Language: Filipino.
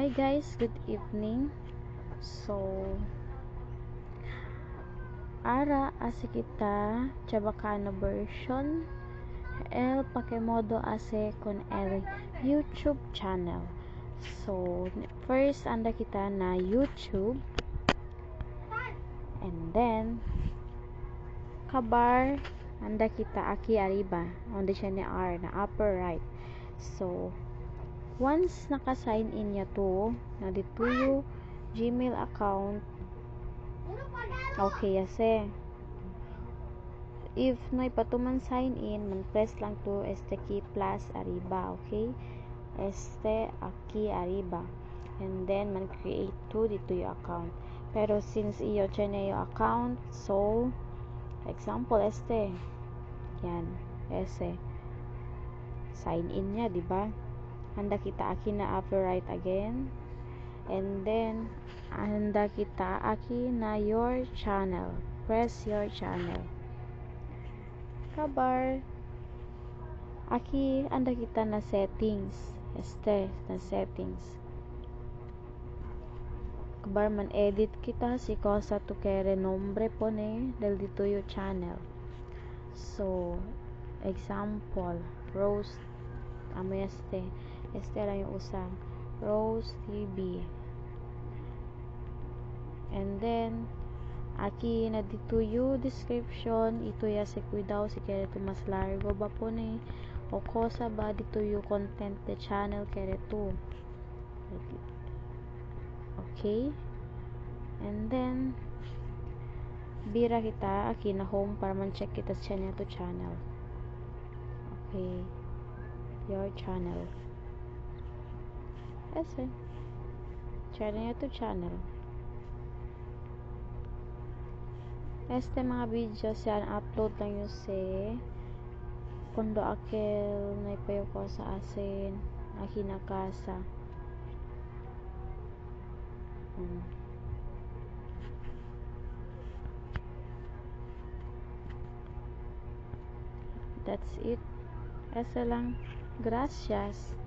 Hi guys, good evening. So, ara ase kita chabacano version el pakemodo ase con el YouTube channel. So, first anda kita na YouTube, and then kabar anda kita aki arriba on the channel R na upper right. So, once naka-sign in niya to, na dito yung Gmail account, okay ase. If no ipatuman sign in, man press lang to este key plus arriba, okay? Este aquí arriba. And then man create to dito yung account. Pero since iyo chene yung account, so example este. Yan, ese. Sign in niya, di ba? Handa kita aki na upper right again, and then handa kita aki na your channel, press your channel, kabar aki handa kita na settings, este na settings, kabar man edit kita si cosa tu kere nombre pone del dito yung channel. So example Rose este lang yung usang Rose TV, and then aquí na dito yung description ito ya si cuidado si kere to mas largo ba po ni o cosa ba dito yung content the channel kere to, okay? And then bira kita aquí na home para man check kita sa channel to channel, okay? Your channel ese channel to channel. Este mga videos yan upload lang yung kundo akel na ipayo ko sa asin aki na kasa. That's it. Ese lang. Gracias.